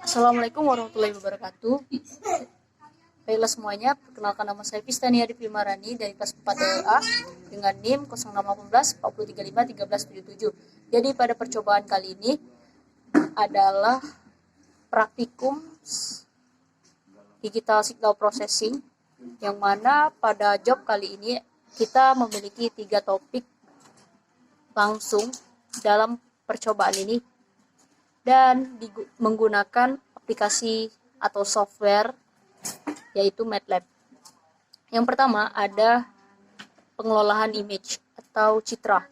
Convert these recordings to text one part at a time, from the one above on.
Assalamualaikum warahmatullahi wabarakatuh. Baiklah semuanya, perkenalkan nama saya Pistania Dipimarani dari kelas 4 LA dengan NIM 0618 435 1377. Jadi pada percobaan kali ini adalah praktikum digital signal processing, yang mana pada job kali ini kita memiliki 3 topik langsung dalam percobaan ini dan menggunakan aplikasi atau software yaitu MATLAB. Yang pertama ada pengelolaan image atau citra.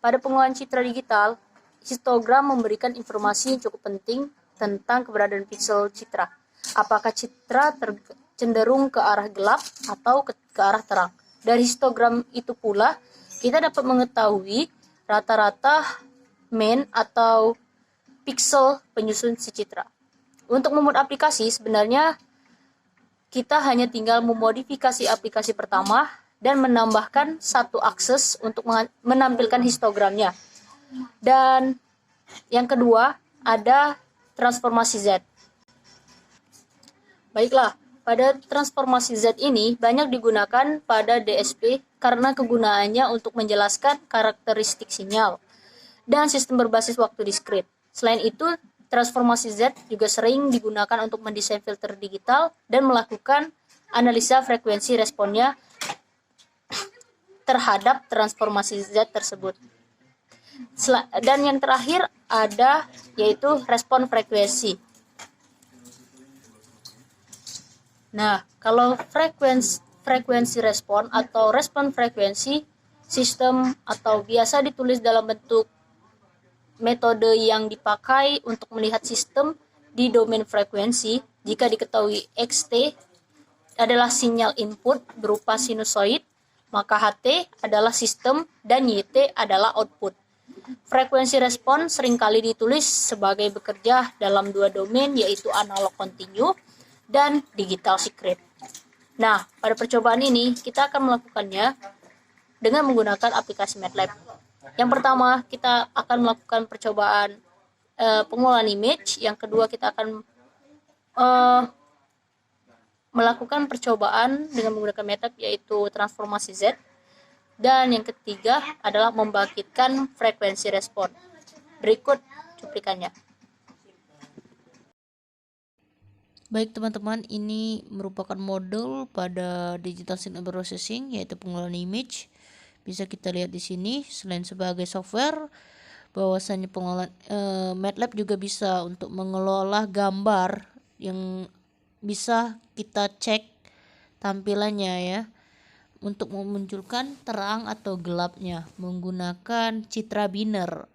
Pada pengelolaan citra digital, histogram memberikan informasi yang cukup penting tentang keberadaan piksel citra. Apakah citra cenderung ke arah gelap atau ke arah terang. Dari histogram itu pula, kita dapat mengetahui rata-rata main atau piksel penyusun si citra. Untuk membuat aplikasi, sebenarnya kita hanya tinggal memodifikasi aplikasi pertama dan menambahkan satu akses untuk menampilkan histogramnya. Dan yang kedua ada transformasi Z. Baiklah, pada transformasi Z ini banyak digunakan pada DSP karena kegunaannya untuk menjelaskan karakteristik sinyal dan sistem berbasis waktu diskrit. Selain itu, transformasi Z juga sering digunakan untuk mendesain filter digital dan melakukan analisa frekuensi responnya terhadap transformasi Z tersebut. Dan yang terakhir ada yaitu respon frekuensi. Nah, kalau frekuensi respon atau respon frekuensi sistem atau biasa ditulis dalam bentuk metode yang dipakai untuk melihat sistem di domain frekuensi. Jika diketahui XT adalah sinyal input berupa sinusoid, maka HT adalah sistem dan YT adalah output. Frekuensi respon seringkali ditulis sebagai bekerja dalam dua domain, yaitu analog continue dan digital secret. Nah, pada percobaan ini kita akan melakukannya dengan menggunakan aplikasi MATLAB. Yang pertama, kita akan melakukan percobaan pengelolaan image. Yang kedua, kita akan melakukan percobaan dengan menggunakan MATLAB, yaitu transformasi Z. Dan yang ketiga adalah membangkitkan frekuensi respon. Berikut cuplikannya. Baik teman-teman, ini merupakan modul pada digital signal processing, yaitu pengelolaan image. Bisa kita lihat di sini, selain sebagai software, bahwasanya pengelolaan MATLAB juga bisa untuk mengelola gambar yang bisa kita cek tampilannya ya, untuk memunculkan terang atau gelapnya menggunakan citra biner.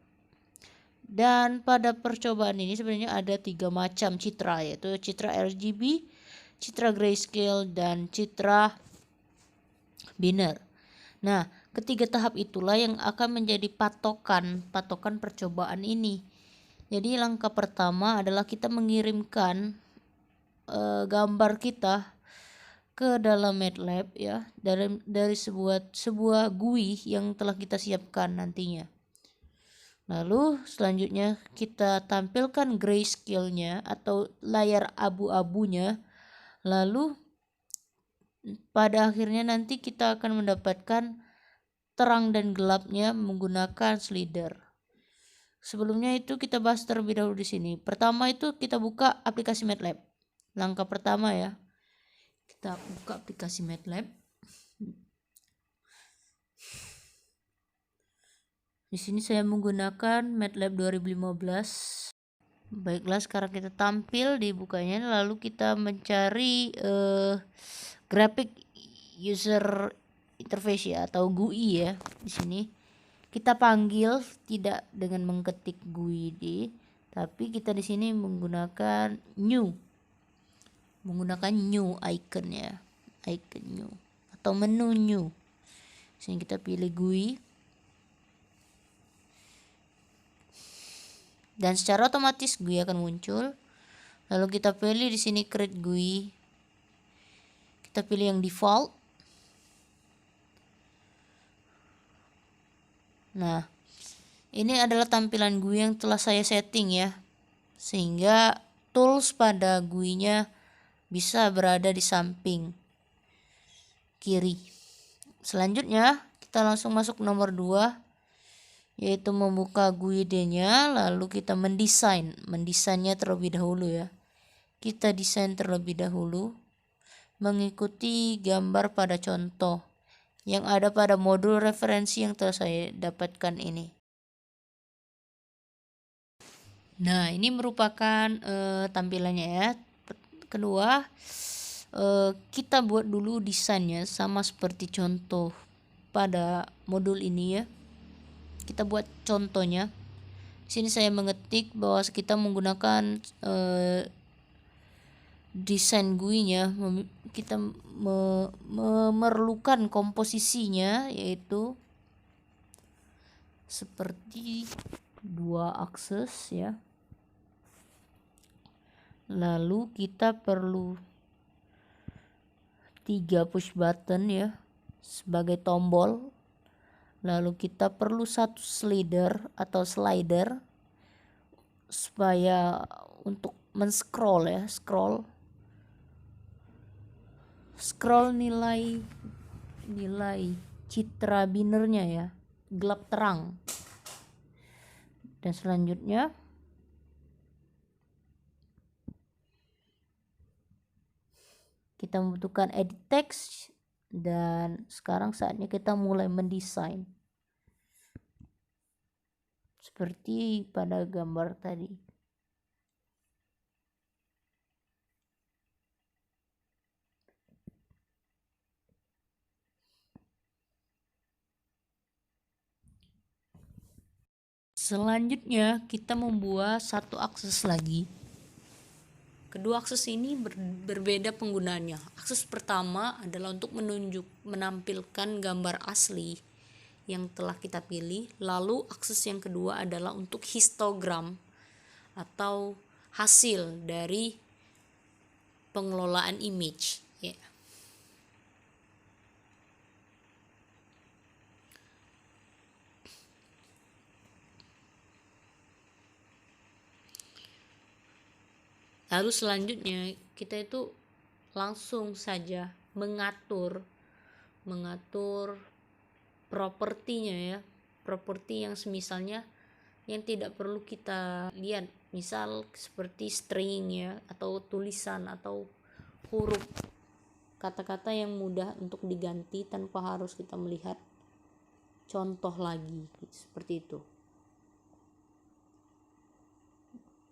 Dan pada percobaan ini sebenarnya ada 3 macam citra, yaitu citra RGB, citra grayscale, dan citra biner. Nah, ketiga tahap itulah yang akan menjadi patokan percobaan ini. Jadi langkah pertama adalah kita mengirimkan gambar kita ke dalam MATLAB ya, dari sebuah GUI yang telah kita siapkan nantinya. Lalu selanjutnya kita tampilkan grayscale-nya atau layar abu-abunya. Lalu pada akhirnya nanti kita akan mendapatkan terang dan gelapnya menggunakan slider. Sebelumnya itu kita bahas terlebih dahulu di sini. Pertama itu kita buka aplikasi MATLAB. Langkah pertama ya, kita buka aplikasi MATLAB. Di sini saya menggunakan MATLAB 2015. Baiklah, sekarang kita tampil di bukanya, lalu kita mencari graphic user interface ya, atau GUI ya. Di sini kita panggil tidak dengan mengetik GUI tapi kita di sini menggunakan new icon ya, icon new atau menu new. Sini kita pilih GUI. Dan secara otomatis GUI akan muncul. Lalu kita pilih di sini create GUI. Kita pilih yang default. Nah, ini adalah tampilan GUI yang telah saya setting ya. Sehingga tools pada GUI-nya bisa berada di samping kiri. Selanjutnya kita langsung masuk nomor 2, yaitu membuka GUI ID-nya, lalu kita mendesainnya terlebih dahulu ya. Kita desain terlebih dahulu mengikuti gambar pada contoh yang ada pada modul referensi yang telah saya dapatkan ini. Nah, ini merupakan tampilannya ya. Kedua, kita buat dulu desainnya sama seperti contoh pada modul ini ya. Kita buat contohnya. Di sini saya mengetik bahwa kita menggunakan desain GUI-nya, kita memerlukan komposisinya yaitu seperti 2 akses ya. Lalu kita perlu 3 push button ya sebagai tombol. Lalu kita perlu 1 slider supaya untuk men-scroll ya, scroll nilai citra binernya ya, gelap terang. Dan selanjutnya kita membutuhkan edit text, dan sekarang saatnya kita mulai mendesain seperti pada gambar tadi. Selanjutnya kita membuat 1 akses lagi. Kedua akses ini berbeda penggunaannya. Akses pertama adalah untuk menampilkan gambar asli yang telah kita pilih. Lalu akses yang kedua adalah untuk histogram atau hasil dari pengelolaan image ya. Lalu selanjutnya kita itu langsung saja mengatur propertinya ya, properti yang semisalnya yang tidak perlu kita lihat, misal seperti string ya, atau tulisan atau huruf, kata-kata yang mudah untuk diganti tanpa harus kita melihat contoh lagi, seperti itu.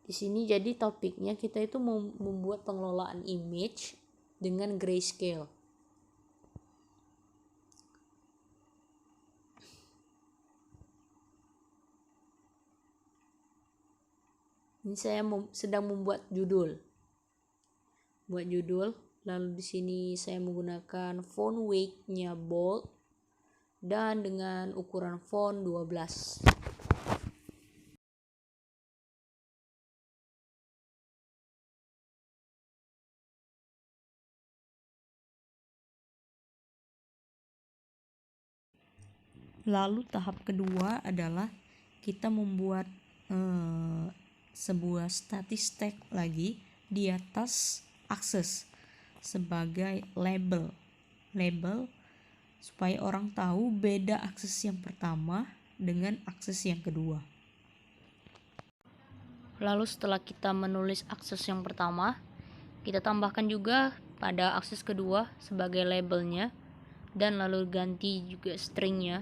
Di sini jadi topiknya kita itu membuat pengelolaan image dengan grayscale. Ini saya sedang membuat judul. Lalu di sini saya menggunakan font weight-nya bold dan dengan ukuran font 12. Lalu tahap kedua adalah kita membuat sebuah statistik lagi di atas akses sebagai label supaya orang tahu beda akses yang pertama dengan akses yang kedua. Lalu setelah kita menulis akses yang pertama, kita tambahkan juga pada akses kedua sebagai labelnya, dan lalu ganti juga stringnya.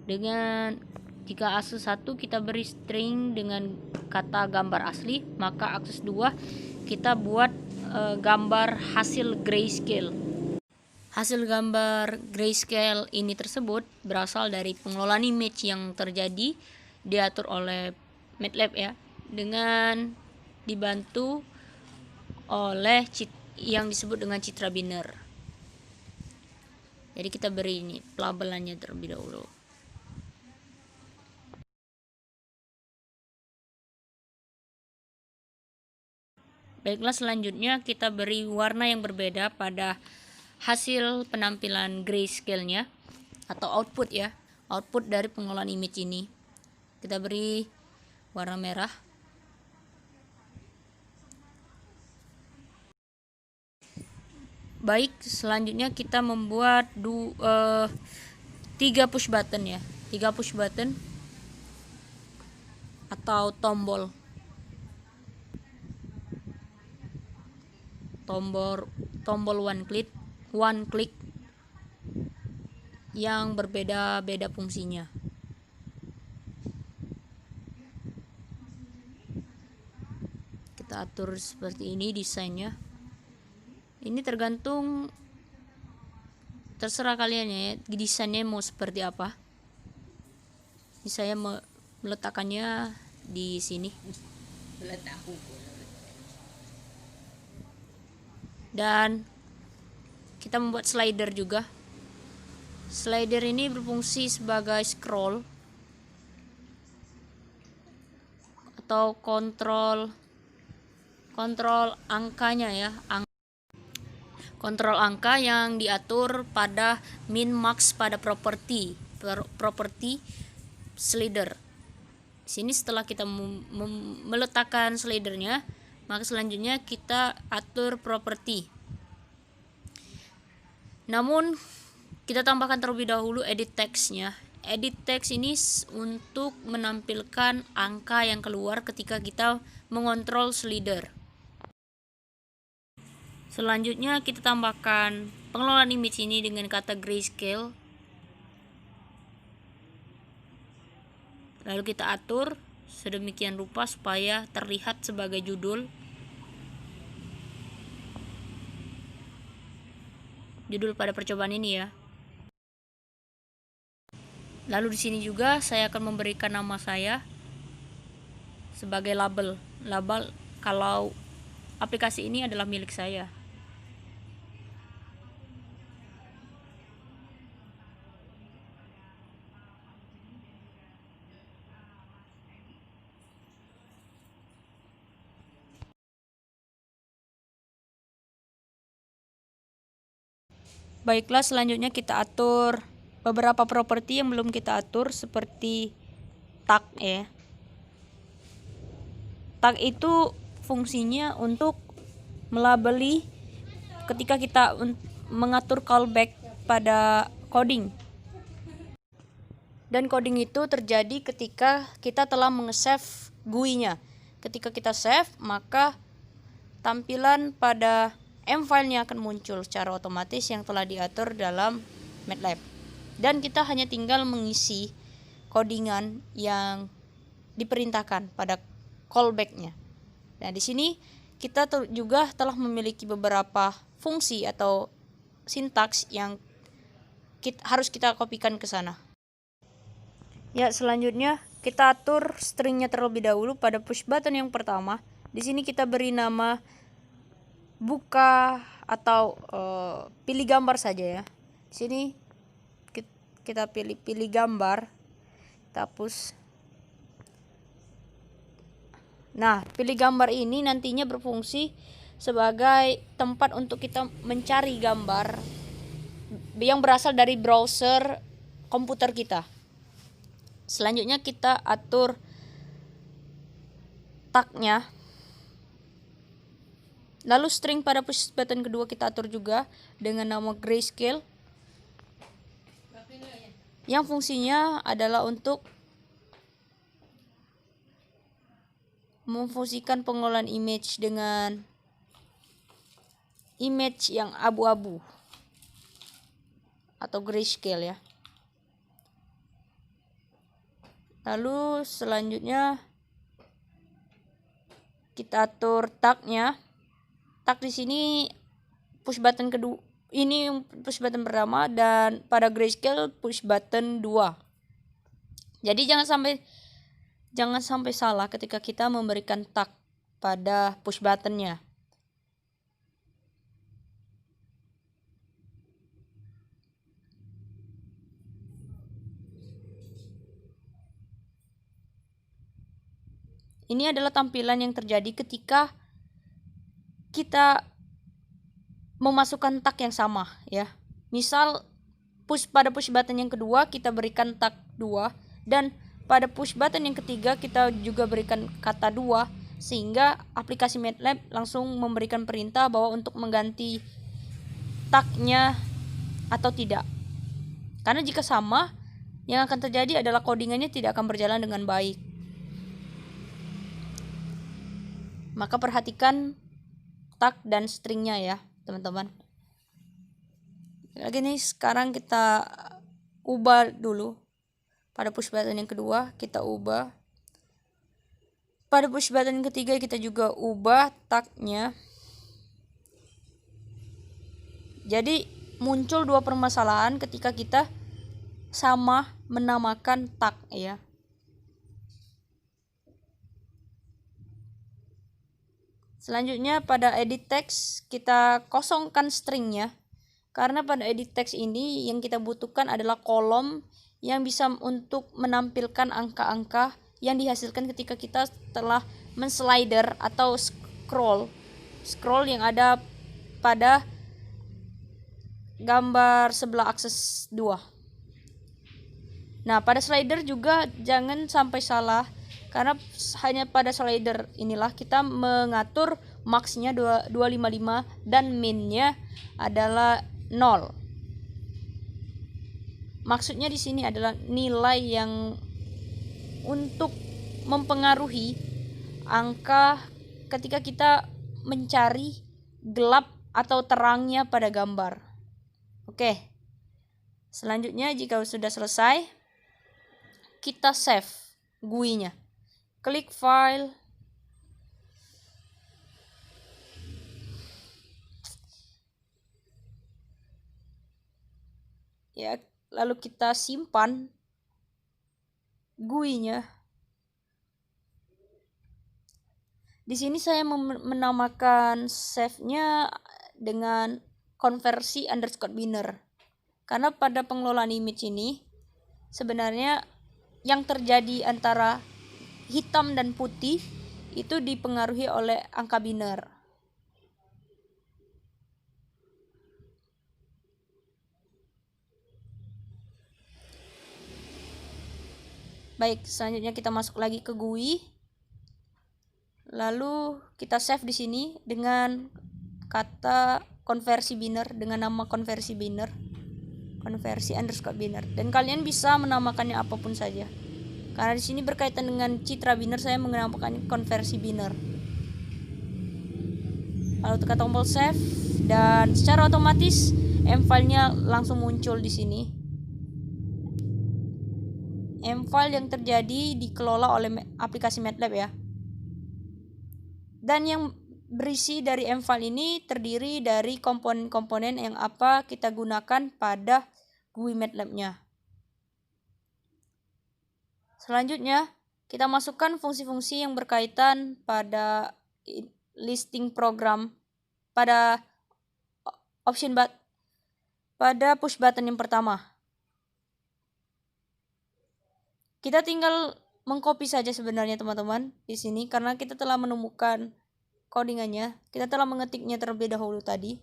Dengan jika akses 1 kita beri string dengan kata gambar asli, maka akses 2 kita buat gambar hasil grayscale. Hasil gambar grayscale ini tersebut berasal dari pengelolaan image yang terjadi diatur oleh MATLAB ya, dengan dibantu oleh yang disebut dengan citra biner. Jadi kita beri ini pelabelannya terlebih dahulu. Baiklah, selanjutnya kita beri warna yang berbeda pada hasil penampilan grayscale-nya atau output ya, output dari pengelolaan image ini. Kita beri warna merah. Baik, selanjutnya kita membuat 3 push button ya. 3 push button atau tombol one click yang berbeda-beda fungsinya. Kita atur seperti ini desainnya. Ini tergantung, terserah kalian ya, desainnya mau seperti apa. Ini saya meletakkannya di sini. Dan kita membuat slider juga. Slider ini berfungsi sebagai scroll atau kontrol angkanya ya. Kontrol angka yang diatur pada min max pada properti slider. Sini setelah kita meletakkan slidernya, maka selanjutnya kita atur properti. Namun kita tambahkan terlebih dahulu edit text-nya. Edit text ini untuk menampilkan angka yang keluar ketika kita mengontrol slider. Selanjutnya kita tambahkan pengelolaan image ini dengan kata grayscale. Lalu kita atur sedemikian rupa supaya terlihat sebagai judul pada percobaan ini ya. Lalu di sini juga saya akan memberikan nama saya sebagai label kalau aplikasi ini adalah milik saya. Baiklah, selanjutnya kita atur beberapa properti yang belum kita atur seperti tag ya. Tag itu fungsinya untuk melabeli ketika kita mengatur callback pada coding. Dan coding itu terjadi ketika kita telah menge-save GUI-nya. Ketika kita save, maka tampilan pada M-file-nya akan muncul secara otomatis yang telah diatur dalam MATLAB. Dan kita hanya tinggal mengisi codingan yang diperintahkan pada callback-nya. Nah, di sini kita juga telah memiliki beberapa fungsi atau sintaks yang harus kita kopikan ke sana. Ya, selanjutnya kita atur stringnya terlebih dahulu pada push button yang pertama. Di sini kita beri nama buka atau pilih gambar saja ya. Di sini kita pilih gambar, kita hapus. Nah, pilih gambar ini nantinya berfungsi sebagai tempat untuk kita mencari gambar yang berasal dari browser komputer kita. Selanjutnya kita atur tagnya. Lalu string pada push button kedua kita atur juga dengan nama grayscale. Yang fungsinya adalah untuk memfungsikan pengelolaan image dengan image yang abu-abu atau grayscale ya. Lalu selanjutnya kita atur tagnya. Tag di sini push button kedua, ini push button pertama, dan pada grayscale push button 2. Jadi jangan sampai salah ketika kita memberikan tag pada push buttonnya. Ini adalah tampilan yang terjadi ketika kita memasukkan tag yang sama ya. Misal pada push button yang kedua kita berikan tag 2, dan pada push button yang ketiga kita juga berikan kata 2, sehingga aplikasi MATLAB langsung memberikan perintah bahwa untuk mengganti tagnya atau tidak. Karena jika sama, yang akan terjadi adalah codingannya tidak akan berjalan dengan baik. Maka perhatikan tag dan stringnya ya teman-teman. Lagi nih, sekarang kita ubah dulu. Pada push button yang kedua kita ubah. Pada push button yang ketiga kita juga ubah tagnya. Jadi muncul dua permasalahan ketika kita sama menamakan tag ya. Selanjutnya pada edit text kita kosongkan stringnya. Karena pada edit text ini yang kita butuhkan adalah kolom yang bisa untuk menampilkan angka-angka yang dihasilkan ketika kita telah menslider atau scroll yang ada pada gambar sebelah akses 2. Nah, pada slider juga jangan sampai salah, karena hanya pada slider inilah kita mengatur max-nya 255 dan min-nya adalah 0. Maksudnya di sini adalah nilai yang untuk mempengaruhi angka ketika kita mencari gelap atau terangnya pada gambar. Oke. Selanjutnya jika sudah selesai, kita save GUI-nya. Klik file. Ya, lalu kita simpan GUI-nya. Di sini saya menamakan save-nya dengan conversi_binner. Karena pada pengelolaan image ini sebenarnya yang terjadi antara hitam dan putih itu dipengaruhi oleh angka biner. Baik, selanjutnya kita masuk lagi ke GUI. Lalu kita save di sini dengan kata konversi binner, dengan nama konversi binner, conversi_binner. Dan kalian bisa menamakannya apapun saja. Karena di sini berkaitan dengan citra binner, saya menamakannya konversi binner. Lalu tekan tombol save dan secara otomatis M-file-nya langsung muncul di sini. M-file yang terjadi dikelola oleh aplikasi MATLAB ya. Dan yang berisi dari M-file ini terdiri dari komponen-komponen yang apa kita gunakan pada GUI MATLAB-nya. Selanjutnya, kita masukkan fungsi-fungsi yang berkaitan pada listing program pada pada push button yang pertama. Kita tinggal mengcopy saja sebenarnya teman-teman di sini, karena kita telah menemukan codingannya. Kita telah mengetiknya terlebih dahulu tadi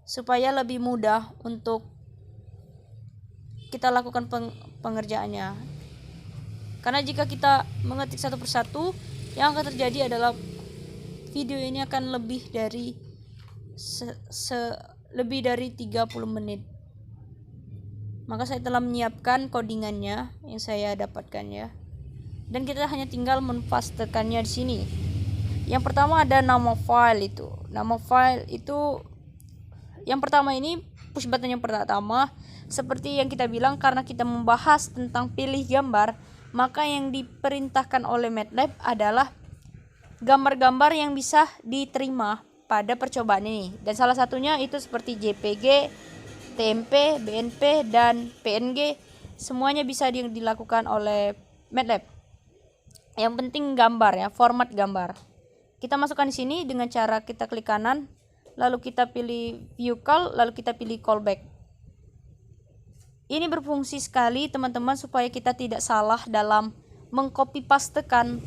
supaya lebih mudah untuk kita lakukan pengerjaannya. Karena jika kita mengetik satu persatu, yang akan terjadi adalah video ini akan lebih dari 30 menit. Maka saya telah menyiapkan codingannya yang saya dapatkan ya. Dan kita hanya tinggal menpastekannya di sini. Yang pertama ada nama file itu. Nama file itu yang pertama ini push button yang pertama, seperti yang kita bilang, karena kita membahas tentang pilih gambar, maka yang diperintahkan oleh MATLAB adalah gambar-gambar yang bisa diterima pada percobaan ini. Dan salah satunya itu seperti JPG, TMP, BNP, dan PNG. Semuanya bisa dilakukan oleh MATLAB. Yang penting gambar ya, format gambar. Kita masukkan di sini dengan cara kita klik kanan, lalu kita pilih view call, lalu kita pilih callback. Ini berfungsi sekali teman-teman supaya kita tidak salah dalam mengcopy pastekan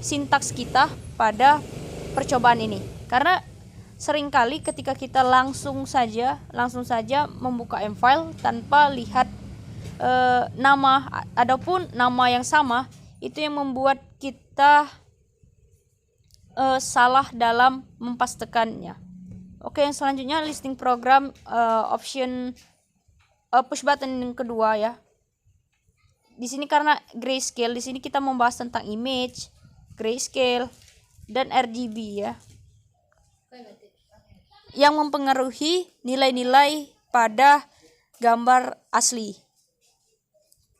sintaks kita pada percobaan ini. Karena seringkali ketika kita langsung saja membuka M-file tanpa lihat nama ataupun nama yang sama, itu yang membuat kita salah dalam mempastekannya. Oke, yang selanjutnya listing program option push button yang kedua ya. Di sini karena grayscale, di sini kita membahas tentang image, grayscale, dan RGB ya. Yang mempengaruhi nilai-nilai pada gambar asli.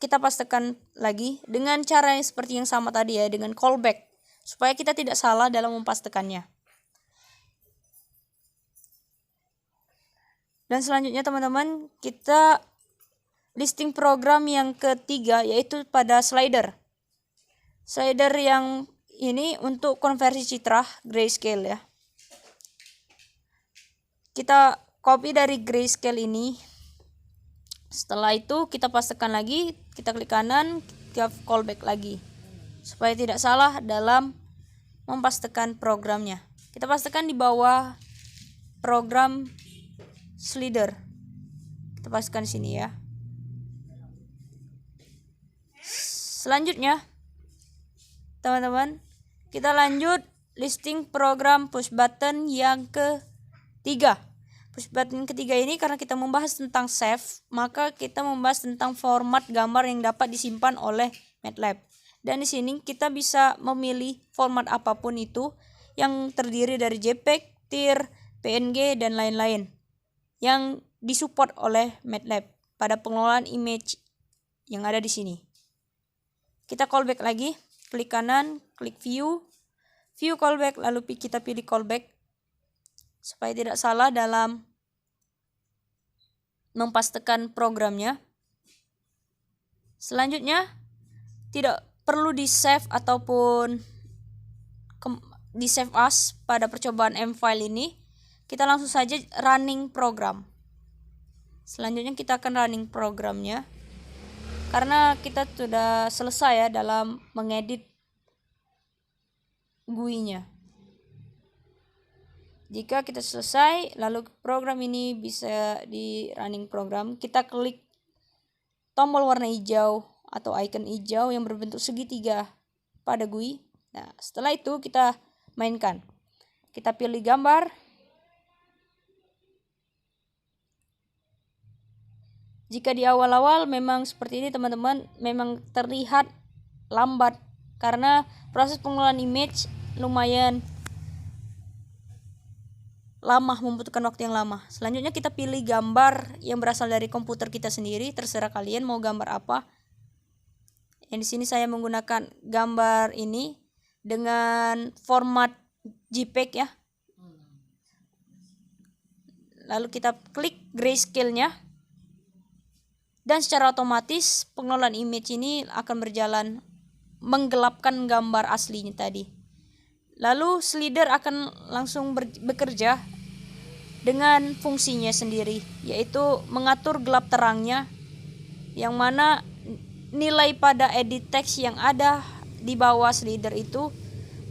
Kita pastikan lagi dengan cara yang seperti yang sama tadi ya, dengan callback, supaya kita tidak salah dalam mempastekannya. Dan selanjutnya teman-teman, kita listing program yang ketiga, yaitu pada slider. Slider yang ini untuk konversi citra grayscale ya. Kita copy dari grayscale ini. Setelah itu kita pastekan lagi, kita klik kanan, kita callback lagi, supaya tidak salah dalam mempastekan programnya. Kita pastekan di bawah program slider. Kita pastekan di sini ya. Selanjutnya, teman-teman, kita lanjut listing program push button yang ketiga. Push button ketiga ini karena kita membahas tentang save, maka kita membahas tentang format gambar yang dapat disimpan oleh MATLAB. Dan di sini kita bisa memilih format apapun itu yang terdiri dari JPEG, TIR, PNG, dan lain-lain yang disupport oleh MATLAB pada pengelolaan image yang ada di sini. Kita callback lagi, klik kanan, klik view callback, lalu kita pilih callback supaya tidak salah dalam mempastekan programnya. Selanjutnya, tidak perlu di save ataupun di save as pada percobaan M-file ini. Kita langsung saja running program. Selanjutnya kita akan running programnya, karena kita sudah selesai ya dalam mengedit GUI-nya. Jika kita selesai, lalu program ini bisa di running program. Kita klik tombol warna hijau atau icon hijau yang berbentuk segitiga pada GUI. Nah, setelah itu kita mainkan. Kita pilih gambar. Jika di awal-awal memang seperti ini teman-teman, memang terlihat lambat karena proses pengelolaan image lumayan lama, membutuhkan waktu yang lama. Selanjutnya kita pilih gambar yang berasal dari komputer kita sendiri, terserah kalian mau gambar apa. Yang di sini saya menggunakan gambar ini dengan format JPEG ya. Lalu kita klik grayscale-nya. Dan secara otomatis pengelolaan image ini akan berjalan menggelapkan gambar aslinya tadi. Lalu slider akan langsung bekerja dengan fungsinya sendiri, yaitu mengatur gelap terangnya, yang mana nilai pada edit text yang ada di bawah slider itu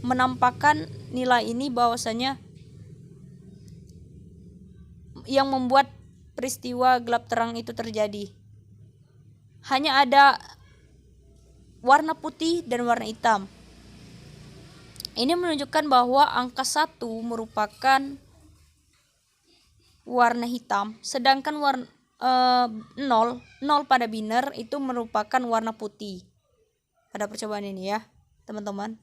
menampakkan nilai ini bahwasanya yang membuat peristiwa gelap terang itu terjadi. Hanya ada warna putih dan warna hitam. Ini menunjukkan bahwa angka 1 merupakan warna hitam, sedangkan warna 0 pada biner itu merupakan warna putih. Pada percobaan ini ya, teman-teman.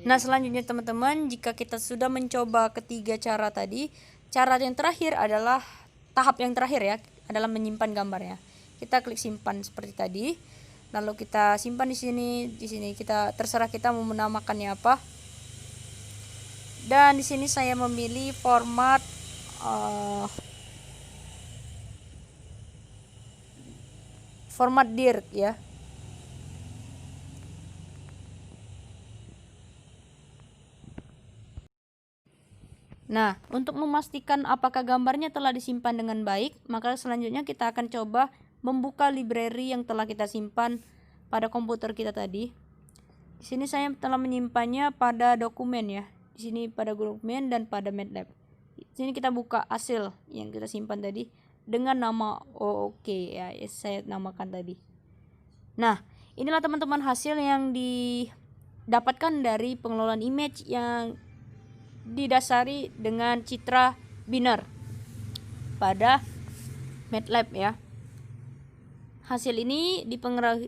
Nah, selanjutnya teman-teman, jika kita sudah mencoba ketiga cara tadi, cara yang terakhir adalah tahap yang terakhir ya, adalah menyimpan gambarnya. Kita klik simpan seperti tadi. Lalu kita simpan di sini. Di sini kita terserah kita mau menamakannya apa. Dan di sini saya memilih format format DIRC ya. Nah, untuk memastikan apakah gambarnya telah disimpan dengan baik, maka selanjutnya kita akan coba membuka library yang telah kita simpan pada komputer kita tadi. Di sini saya telah menyimpannya pada dokumen ya. Di sini pada dokumen dan pada MATLAB. Di sini kita buka hasil yang kita simpan tadi dengan nama OOK ya, saya namakan tadi. Nah, inilah teman-teman hasil yang dapatkan dari pengelolaan image yang didasari dengan citra binary pada MATLAB ya. Hasil ini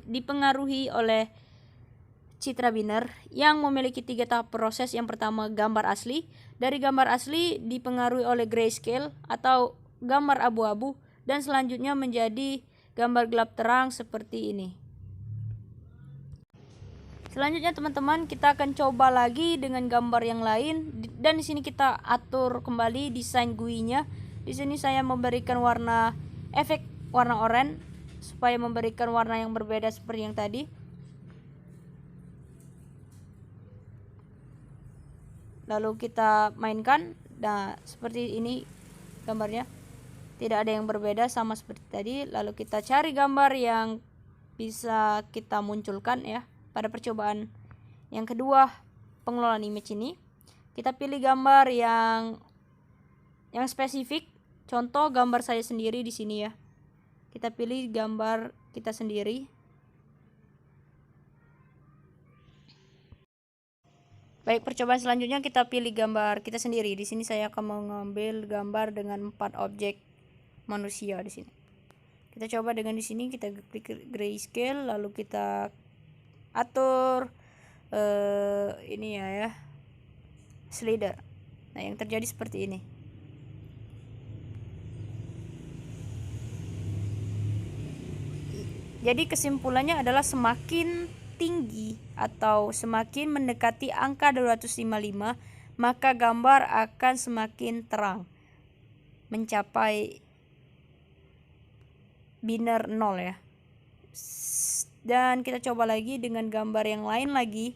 dipengaruhi oleh citra binary yang memiliki 3 tahap proses. Yang pertama, gambar asli. Dari gambar asli dipengaruhi oleh grayscale atau gambar abu-abu, dan selanjutnya menjadi gambar gelap terang seperti ini. Selanjutnya teman-teman, kita akan coba lagi dengan gambar yang lain, dan di sini kita atur kembali desain GUI-nya. Di sini saya memberikan warna efek warna oranye supaya memberikan warna yang berbeda seperti yang tadi. Lalu kita mainkan. Nah, seperti ini gambarnya. Tidak ada yang berbeda, sama seperti tadi. Lalu kita cari gambar yang bisa kita munculkan ya. Pada percobaan yang kedua pengelolaan image ini, kita pilih gambar yang spesifik. Contoh gambar saya sendiri di sini ya. Kita pilih gambar kita sendiri. Baik, percobaan selanjutnya kita pilih gambar kita sendiri. Di sini saya akan mengambil gambar dengan 4 objek manusia di sini. Kita coba dengan di sini, kita klik grayscale, lalu kita atur ini ya slider. Nah, yang terjadi seperti ini. Jadi kesimpulannya adalah semakin tinggi atau semakin mendekati angka 255, maka gambar akan semakin terang, mencapai binary 0 ya. Dan kita coba lagi dengan gambar yang lain lagi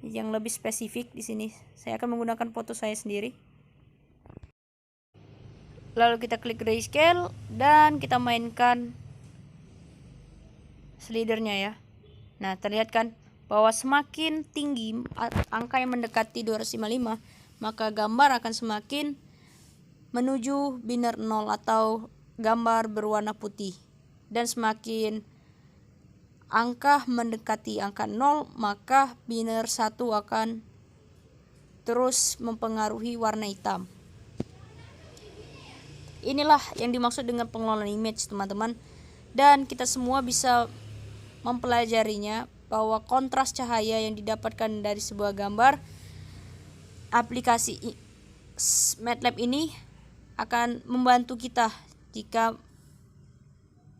yang lebih spesifik. Di sini saya akan menggunakan foto saya sendiri. Lalu kita klik grayscale dan kita mainkan slidernya ya. Nah, terlihat kan bahwa semakin tinggi angka yang mendekati 255, maka gambar akan semakin menuju binary 0 atau gambar berwarna putih. Dan semakin angka mendekati angka 0, maka binary 1 akan terus mempengaruhi warna hitam. Inilah yang dimaksud dengan pengelolaan image teman-teman. Dan kita semua bisa mempelajarinya bahwa kontras cahaya yang didapatkan dari sebuah gambar, aplikasi MATLAB ini akan membantu kita jika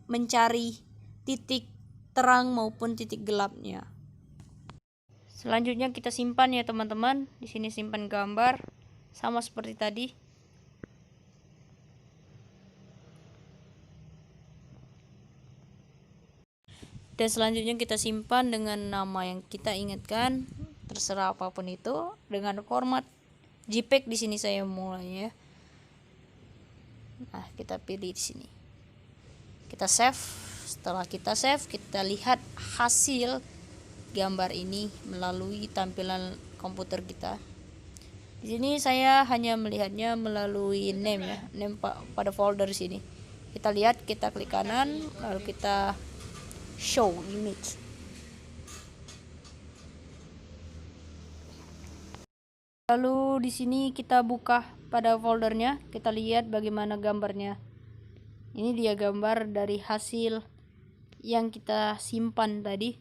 mencari titik terang maupun titik gelapnya. Selanjutnya kita simpan ya teman-teman. Di sini simpan gambar sama seperti tadi. Dan selanjutnya kita simpan dengan nama yang kita ingatkan, terserah apapun itu, dengan format JPEG. Di sini saya mulainya. Nah, kita pilih di sini. Kita save. Setelah kita save, kita lihat hasil gambar ini melalui tampilan komputer kita. Di sini saya hanya melihatnya melalui name ya, name pada folder di sini. Kita lihat, kita klik kanan, lalu kita show image. Lalu di sini kita buka pada foldernya, kita lihat bagaimana gambarnya. Ini dia gambar dari hasil yang kita simpan tadi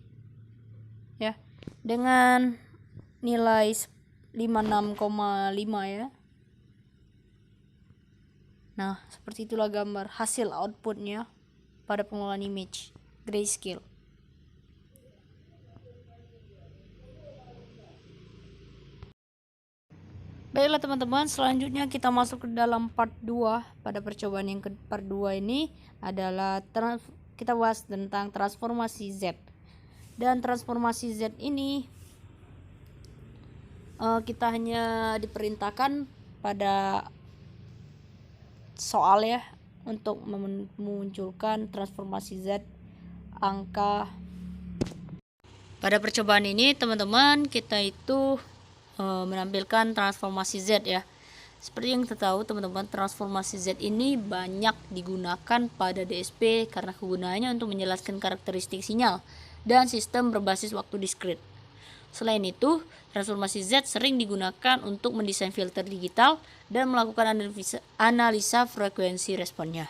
ya, dengan nilai 56,5 ya. Nah, seperti itulah gambar hasil outputnya pada pengelolaan image grayscale. Baiklah teman-teman, selanjutnya kita masuk ke dalam part 2. Pada percobaan yang part 2 ini adalah kita bahas tentang transformasi Z. Dan transformasi Z ini kita hanya diperintahkan pada soal ya, untuk memunculkan transformasi Z angka. Pada percobaan ini teman-teman, kita itu menampilkan transformasi Z ya. Seperti yang kita tahu teman-teman, transformasi Z ini banyak digunakan pada DSP karena kegunaannya untuk menjelaskan karakteristik sinyal dan sistem berbasis waktu diskrit. Selain itu, transformasi Z sering digunakan untuk mendesain filter digital dan melakukan analisa frekuensi responnya.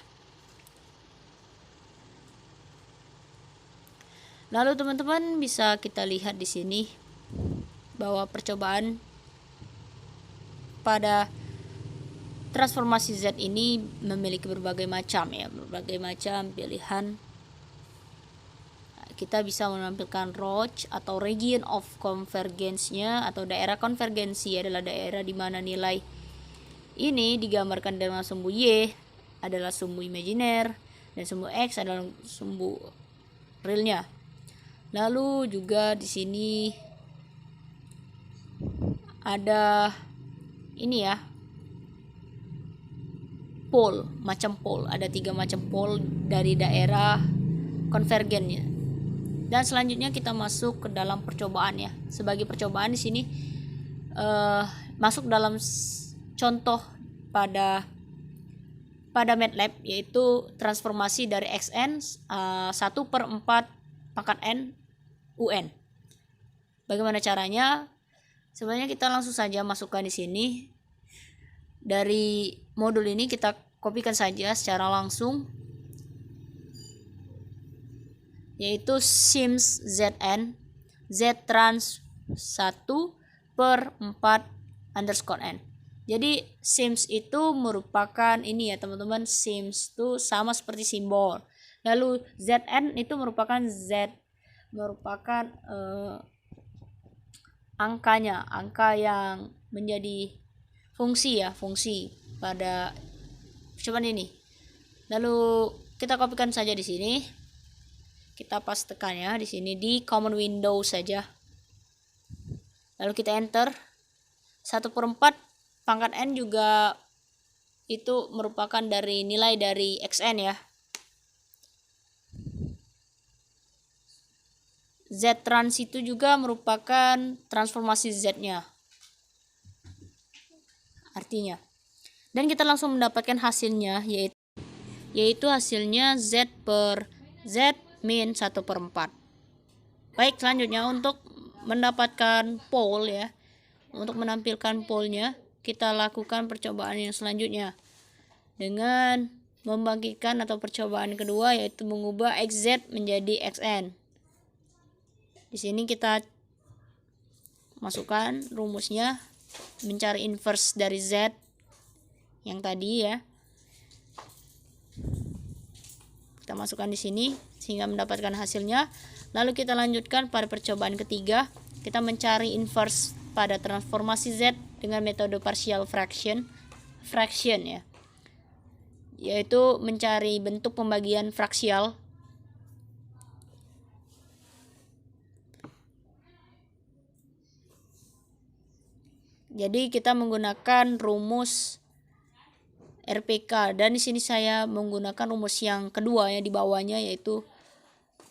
Lalu teman-teman bisa kita lihat di sini bahwa percobaan pada transformasi Z ini memiliki berbagai macam pilihan. Kita bisa menampilkan ROC atau region of convergence-nya, atau daerah konvergensi adalah daerah di mana nilai ini digambarkan dengan sumbu Y adalah sumbu imajiner dan sumbu X adalah sumbu realnya. Lalu juga di sini ada ini ya, pole, ada 3 macam pole dari daerah konvergennya. Dan selanjutnya kita masuk ke dalam percobaan ya. Sebagai percobaan di sini masuk dalam contoh pada MATLAB, yaitu transformasi dari xn 1/4 pangkat n un. Bagaimana caranya? Sebenarnya kita langsung saja masukkan di sini. Dari modul ini kita kopikan saja secara langsung, yaitu sims zn ztrans 1/4_n. Jadi sims itu merupakan ini ya teman-teman, sims itu sama seperti simbol. Lalu zn itu merupakan angka yang menjadi fungsi pada percobaan ini. Lalu kita kopikan saja di sini. Kita pastekan ya di sini di common window saja. Lalu kita enter. 1/4 pangkat n juga itu merupakan dari nilai dari xn ya. Z trans itu juga merupakan transformasi Z-nya. Artinya. Dan kita langsung mendapatkan hasilnya, yaitu hasilnya Z min 1/4. Baik, selanjutnya untuk mendapatkan pole ya. Untuk menampilkan pole-nya, kita lakukan percobaan yang selanjutnya dengan membangkitkan atau percobaan kedua, yaitu mengubah XZ menjadi XN. Di sini kita masukkan rumusnya, mencari inverse dari Z yang tadi ya. Kita masukkan di sini sehingga mendapatkan hasilnya. Lalu kita lanjutkan pada percobaan ketiga, kita mencari inverse pada transformasi Z dengan metode partial fraction ya, yaitu mencari bentuk pembagian fraksial. Jadi kita menggunakan rumus RPK, dan di sini saya menggunakan rumus yang kedua ya di bawahnya, yaitu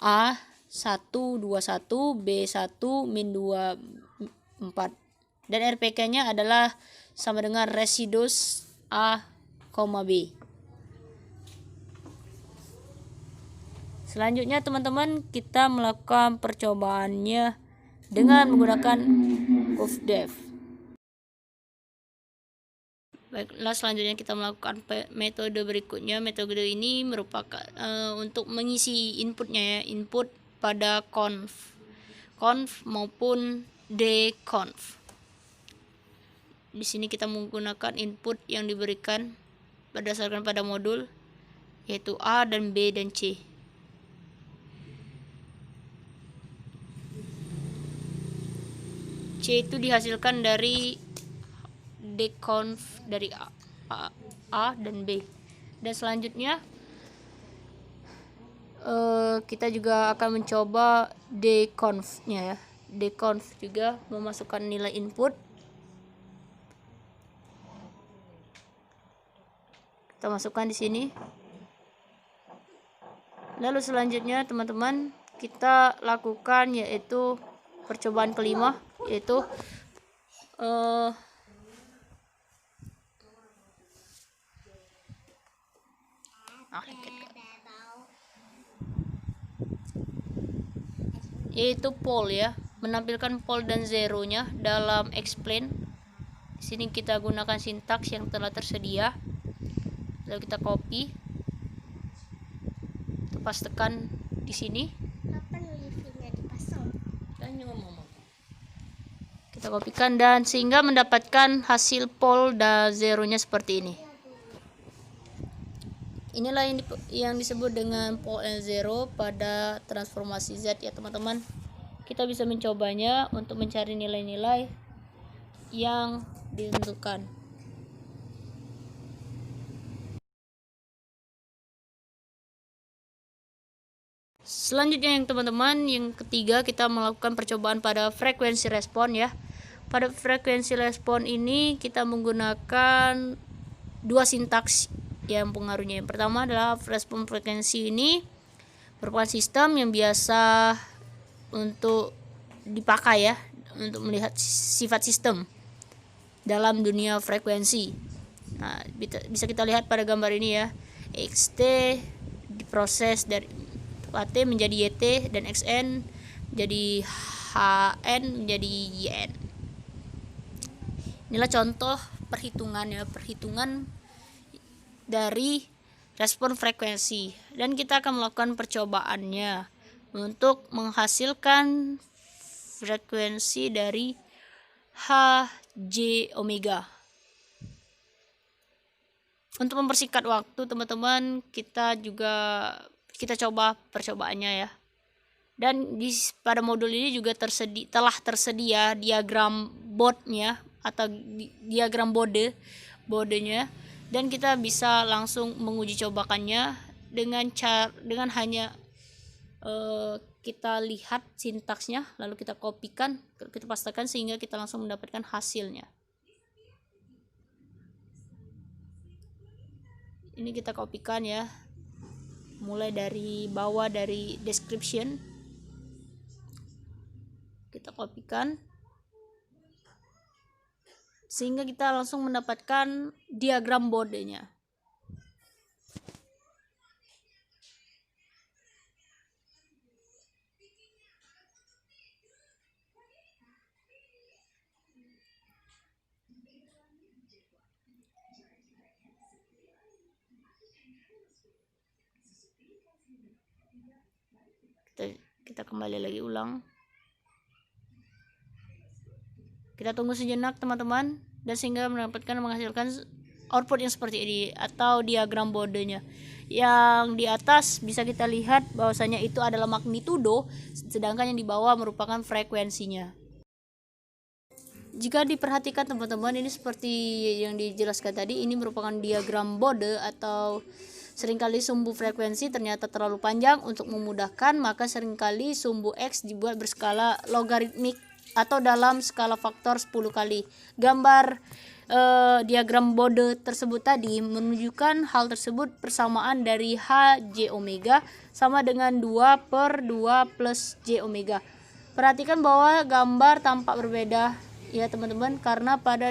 A121 B1 min 24, dan RPK-nya adalah sama dengan residus A, B. Selanjutnya teman-teman, kita melakukan percobaannya dengan menggunakan CUVDEV. Baiklah, selanjutnya kita melakukan metode berikutnya. Metode ini merupakan untuk mengisi inputnya ya, input pada conf maupun deconf. Di sini kita menggunakan input yang diberikan berdasarkan pada modul, yaitu A dan B dan C. C itu dihasilkan dari deconf dari A dan B. Dan selanjutnya kita juga akan mencoba deconf-nya ya. Deconf juga memasukkan nilai input. Kita masukkan di sini. Lalu selanjutnya teman-teman, kita lakukan yaitu percobaan kelima, yaitu yaitu pole ya. menampilkan pole dan zeronya dalam explain. Di sini kita gunakan sintaks yang telah tersedia, lalu kita copy, kita pastekan di sini. Kita kopikan dan sehingga mendapatkan hasil pole dan zeronya seperti ini. Inilah yang disebut dengan pole and zero pada transformasi Z ya teman-teman. Kita bisa mencobanya untuk mencari nilai-nilai yang ditentukan. Selanjutnya yang teman-teman, yang ketiga kita melakukan percobaan pada frekuensi respon ya. Pada frekuensi respon ini kita menggunakan dua sintaks yang pengaruhnya. Yang pertama adalah respon frekuensi ini merupakan sistem yang biasa untuk dipakai ya, untuk melihat sifat sistem dalam dunia frekuensi. Nah, bisa kita lihat pada gambar ini ya. XT diproses dari AT menjadi YT dan XN menjadi HN menjadi YN. Inilah contoh perhitungan ya, perhitungan dari respon frekuensi, dan kita akan melakukan percobaannya untuk menghasilkan frekuensi dari HJ omega. Untuk mempersingkat waktu teman-teman, kita coba percobaannya ya. Dan pada modul ini juga telah tersedia diagram bode-nya atau diagram bodenya, dan kita bisa langsung menguji cobakannya dengan hanya kita lihat sintaksnya, lalu kita kopikan, kita pastekan sehingga kita langsung mendapatkan hasilnya. Ini kita kopikan ya, mulai dari bawah dari description kita kopikan sehingga kita langsung mendapatkan diagram bodenya. Kita kembali lagi ulang. Kita tunggu sejenak teman-teman, dan sehingga menghasilkan output yang seperti ini atau diagram bodenya. Yang di atas bisa kita lihat bahwasanya itu adalah magnitudo, sedangkan yang di bawah merupakan frekuensinya. Jika diperhatikan teman-teman, ini seperti yang dijelaskan tadi, ini merupakan diagram bode atau seringkali sumbu frekuensi ternyata terlalu panjang untuk memudahkan, maka seringkali sumbu X dibuat berskala logaritmik atau dalam skala faktor 10 kali. Gambar diagram bode tersebut tadi menunjukkan hal tersebut, persamaan dari HJ omega sama dengan 2 per 2 plus J omega. Perhatikan bahwa gambar tampak berbeda ya teman-teman, karena pada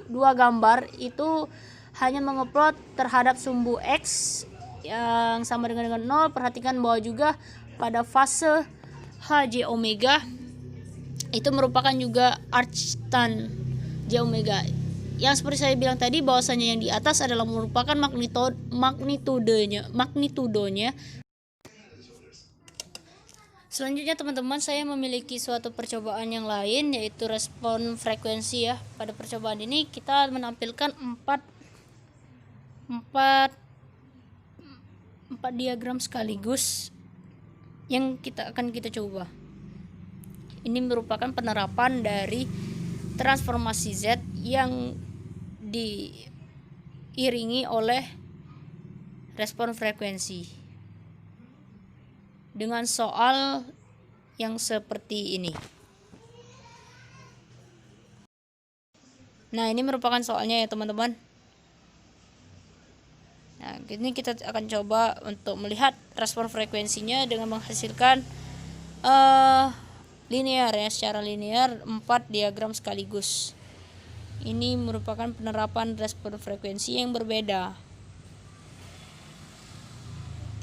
dua gambar itu hanya mengeplot terhadap sumbu X yang sama dengan 0. Perhatikan bahwa juga pada fase HJ omega itu merupakan juga arctan J omega. Yang seperti saya bilang tadi, bahwasanya yang di atas adalah merupakan magnitudonya. Selanjutnya teman-teman, saya memiliki suatu percobaan yang lain, yaitu respon frekuensi ya. Pada percobaan ini kita menampilkan 4 diagram sekaligus yang akan kita coba. Ini merupakan penerapan dari transformasi Z yang diiringi oleh respon frekuensi dengan soal yang seperti ini. Nah, ini merupakan soalnya ya teman-teman. Nah, ini kita akan coba untuk melihat respon frekuensinya dengan menghasilkan linear ya, secara linear 4 diagram sekaligus. Ini merupakan penerapan respon frekuensi yang berbeda.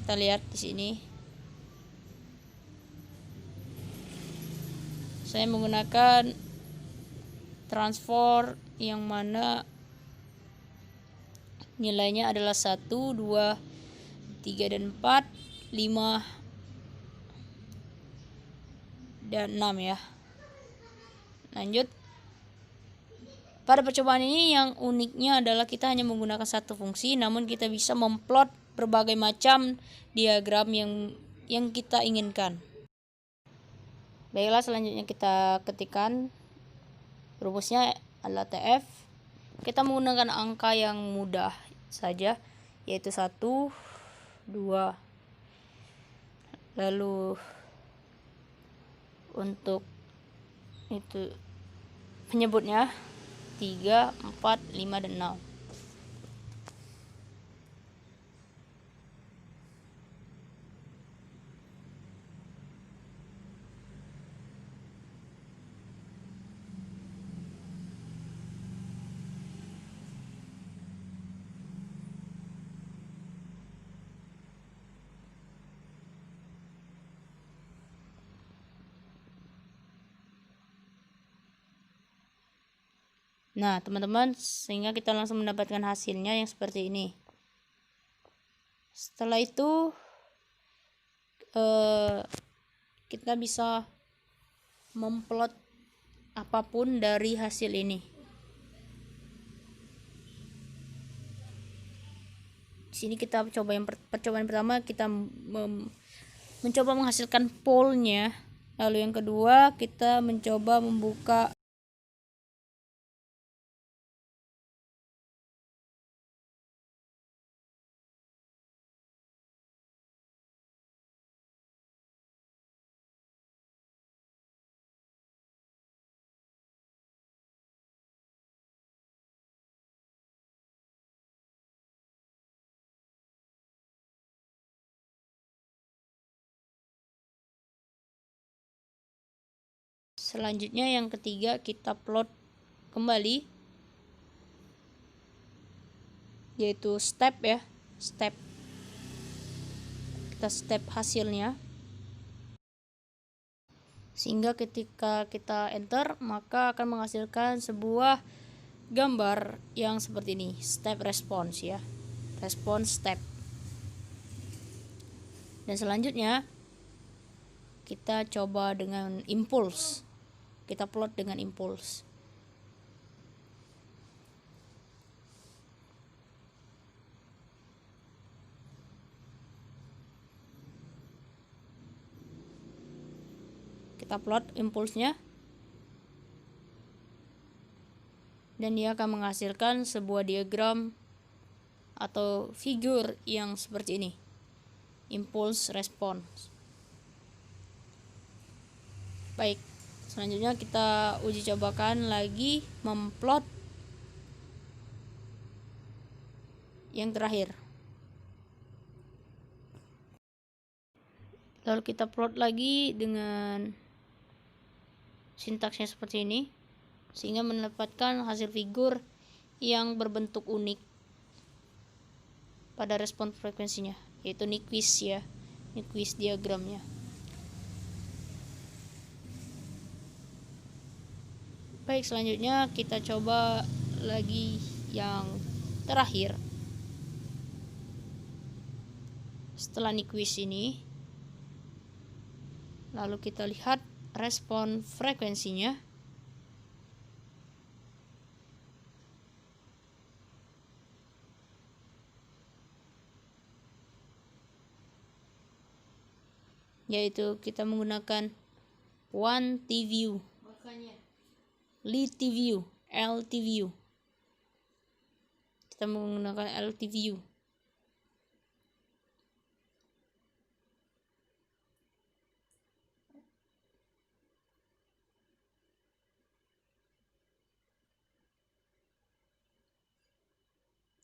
Kita lihat di sini. Saya menggunakan transform yang mana nilainya adalah 1, 2, 3 dan 4, 5 dan 6 ya. Lanjut. Pada percobaan ini yang uniknya adalah kita hanya menggunakan satu fungsi, namun kita bisa memplot berbagai macam diagram yang kita inginkan. Baiklah, selanjutnya kita ketikkan rumusnya adalah TF. Kita menggunakan angka yang mudah saja, yaitu 1, 2. Lalu untuk itu penyebutnya 3, 4, 5 dan 6. Nah, teman-teman, sehingga kita langsung mendapatkan hasilnya yang seperti ini. Setelah itu kita bisa memplot apapun dari hasil ini. Di sini kita coba percobaan pertama, kita mencoba menghasilkan polnya. Lalu yang kedua, kita mencoba membuka selanjutnya yang ketiga, kita plot kembali, yaitu step ya, step. Kita step hasilnya, sehingga ketika kita enter maka akan menghasilkan sebuah gambar yang seperti ini, step response ya, response step. Dan selanjutnya kita coba dengan impulse, kita plot dengan impulse. Kita plot impulsnya, dan dia akan menghasilkan sebuah diagram atau figur yang seperti ini, impulse response. Baik, selanjutnya kita uji cobakan lagi memplot yang terakhir. Lalu kita plot lagi dengan sintaksnya seperti ini, sehingga mendapatkan hasil figur yang berbentuk unik pada respon frekuensinya, yaitu Nyquist ya, Nyquist diagramnya. Baik, selanjutnya kita coba lagi yang terakhir. Setelah Nyquist ini, lalu kita lihat respon frekuensinya. Yaitu kita menggunakan one T-view, lead T-view, LT-view. Kita menggunakan LT-view.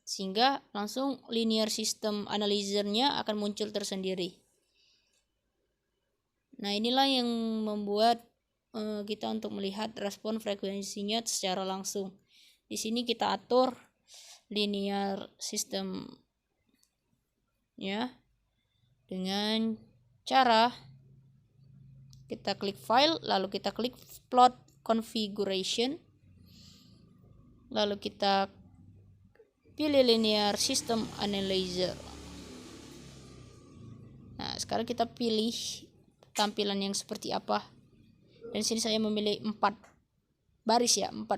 Sehingga langsung linear system analyzer-nya akan muncul tersendiri. Nah, inilah yang membuat kita untuk melihat respon frekuensinya secara langsung. Di sini kita atur linear system ya dengan cara Kita klik file, lalu kita klik plot configuration, lalu kita pilih linear system analyzer. Nah, sekarang kita pilih tampilan yang seperti apa. Dan sini saya memilih 4 baris ya, 4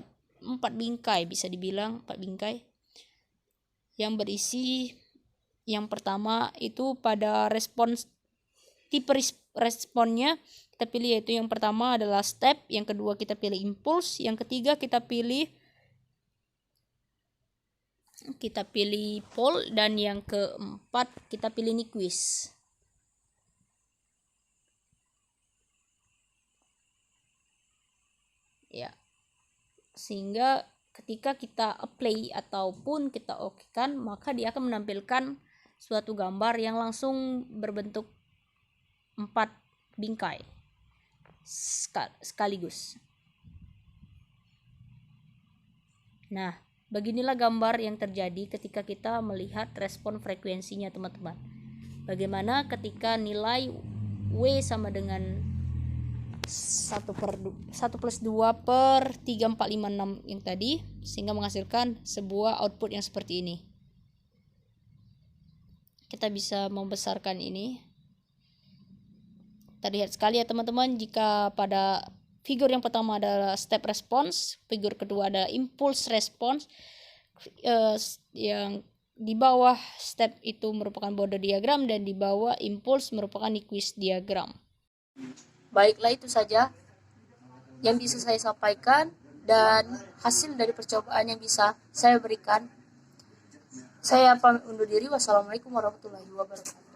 bingkai, bisa dibilang 4 bingkai yang berisi. Yang pertama itu pada respons, tipe responnya kita pilih, yaitu yang pertama adalah step, yang kedua kita pilih impulse, yang ketiga kita pilih pole, dan yang keempat kita pilih Nyquist. Ya, sehingga ketika kita apply ataupun kita okekan, maka dia akan menampilkan suatu gambar yang langsung berbentuk 4 bingkai sekaligus. Nah, beginilah gambar yang terjadi ketika kita melihat respon frekuensinya, teman-teman. Bagaimana ketika nilai W sama dengan 1 plus 2 per 3456 yang tadi, sehingga menghasilkan sebuah output yang seperti ini. Kita bisa membesarkan ini. Terlihat sekali ya teman-teman, jika pada figur yang pertama adalah step response, figur kedua adalah impulse response, yang di bawah step itu merupakan Border diagram, dan di bawah impulse merupakan Nyquist diagram. Baiklah, itu saja yang bisa saya sampaikan dan hasil dari percobaan yang bisa saya berikan. Saya pamit undur diri. Wassalamualaikum warahmatullahi wabarakatuh.